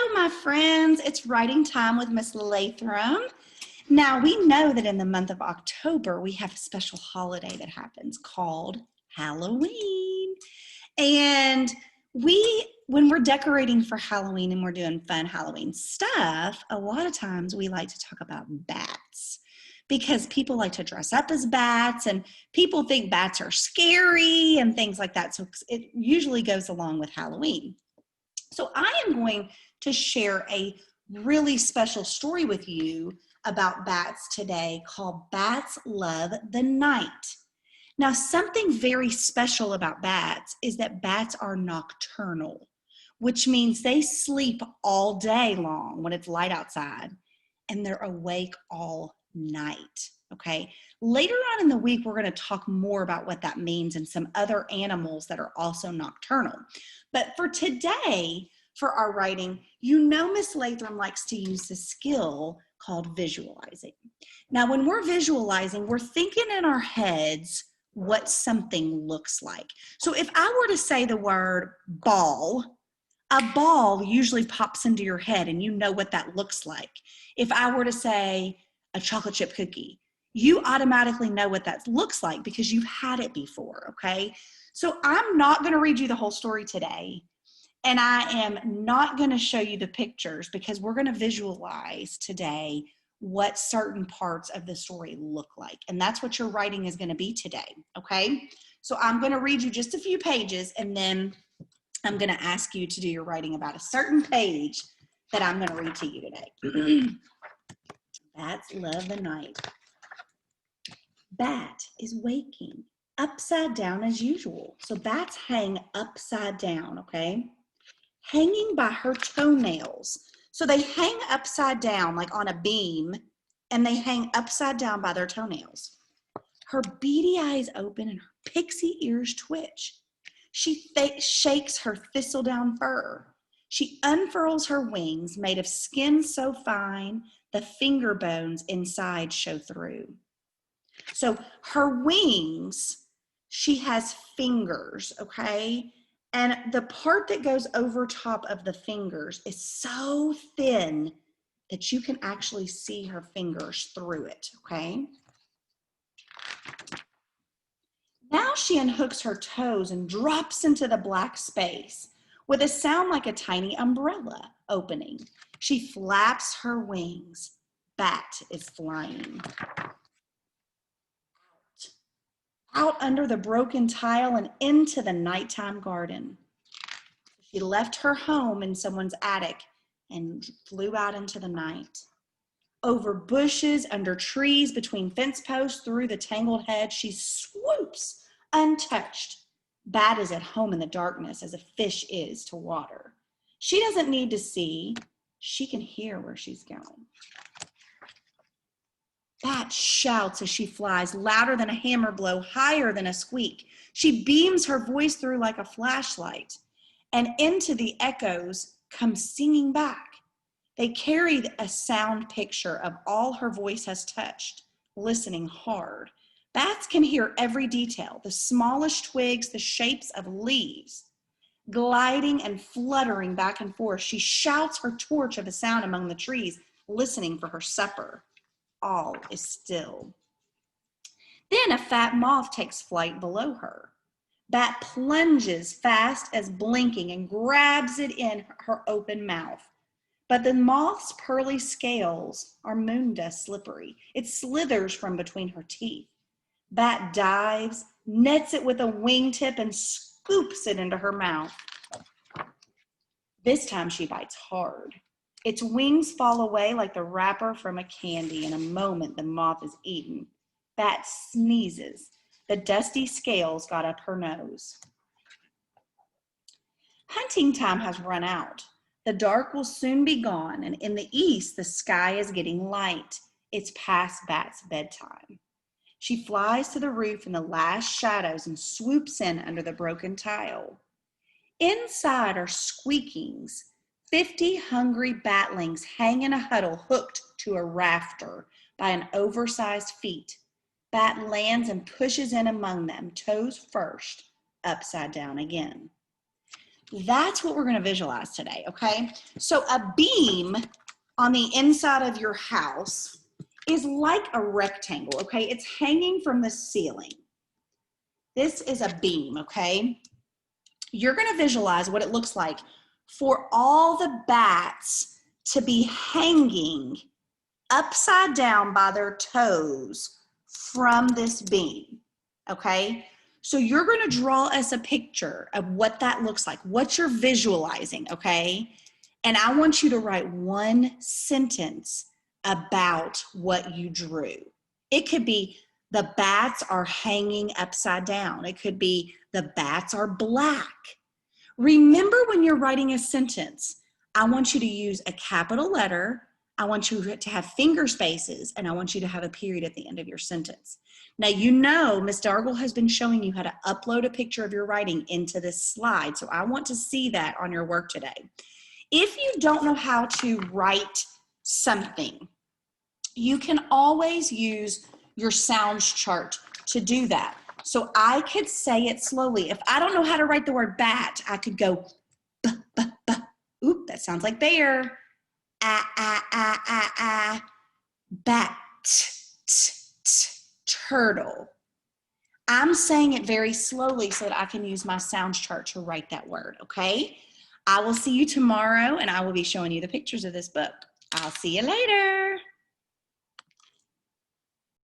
Hello, my friends. It's writing time with Miss Latham. Now, we know that in the month of October, we have a special holiday that happens called Halloween. And when we're decorating for Halloween and we're doing fun Halloween stuff, a lot of times we like to talk about bats because people like to dress up as bats and people think bats are scary and things like that. So it usually goes along with Halloween. So I am going to share a really special story with you about bats today called Bats Love the Night. Now, something very special about bats is that bats are nocturnal, which means they sleep all day long when it's light outside and they're awake all night. Okay. Later on in the week, we're going to talk more about what that means and some other animals that are also nocturnal. But for today, for our writing, you know Miss Latham likes to use the skill called visualizing. Now, when we're visualizing, we're thinking in our heads what something looks like. So if I were to say the word ball, a ball usually pops into your head and you know what that looks like. If I were to say a chocolate chip cookie, you automatically know what that looks like because you've had it before, okay? So I'm not going to read you the whole story today, and I am not going to show you the pictures because we're going to visualize today what certain parts of the story look like. And that's what your writing is going to be today, okay? So I'm going to read you just a few pages, and then I'm going to ask you to do your writing about a certain page that I'm going to read to you today. Bats love the night. Bat is waking upside down as usual. So bats hang upside down, okay? Hanging by her toenails. So they hang upside down like on a beam, and they hang upside down by their toenails. Her beady eyes open and her pixie ears twitch. She shakes her thistledown fur. She unfurls her wings made of skin so fine the finger bones inside show through. So her wings, she has fingers, okay? And the part that goes over top of the fingers is so thin that you can actually see her fingers through it, okay? Now she unhooks her toes and drops into the black space with a sound like a tiny umbrella opening. She flaps her wings. Bat is flying. Out under the broken tile and into the nighttime garden. She left her home in someone's attic and flew out into the night. Over bushes, under trees, between fence posts, through the tangled hedge, she swoops untouched. Bat is at home in the darkness as a fish is to water. She doesn't need to see. She can hear where she's going. Bat shouts as she flies, louder than a hammer blow, higher than a squeak. She beams her voice through like a flashlight, and into the echoes come singing back. They carry a sound picture of all her voice has touched, listening hard. Bats can hear every detail, the smallest twigs, the shapes of leaves. Gliding and fluttering back and forth, she shouts her torch of a sound among the trees, listening for her supper. All is still. Then a fat moth takes flight below her. Bat plunges fast as blinking and grabs it in her open mouth. But the moth's pearly scales are moon dust slippery. It slithers from between her teeth. Bat dives, nets it with a wingtip, and scoops it into her mouth. This time she bites hard. Its wings fall away like the wrapper from a candy. In a moment, the moth is eaten. Bat sneezes. The dusty scales got up her nose. Hunting time has run out. The dark will soon be gone, and in the east, the sky is getting light. It's past Bat's bedtime. She flies to the roof in the last shadows and swoops in under the broken tile. Inside are squeakings. 50 hungry batlings hang in a huddle hooked to a rafter by an oversized feet. Bat lands and pushes in among them, toes first, upside down again. That's what we're going to visualize today, okay? So a beam on the inside of your house is like a rectangle, okay? It's hanging from the ceiling. This is a beam, okay? You're going to visualize what it looks like for all the bats to be hanging upside down by their toes from this beam, okay? So you're going to draw us a picture of what that looks like, what you're visualizing, okay? And I want you to write one sentence about what you drew. It could be the bats are hanging upside down. It could be the bats are black. Remember, when you're writing a sentence, I want you to use a capital letter, I want you to have finger spaces, and I want you to have a period at the end of your sentence. Now, you know, Ms. Dargle has been showing you how to upload a picture of your writing into this slide, so I want to see that on your work today. If you don't know how to write something, you can always use your sounds chart to do that. So I could say it slowly. If I don't know how to write the word bat, I could go, b, b, b. Oop, that sounds like bear. Bat, t, t, turtle. I'm saying it very slowly so that I can use my sounds chart to write that word, okay? I will see you tomorrow, and I will be showing you the pictures of this book. I'll see you later.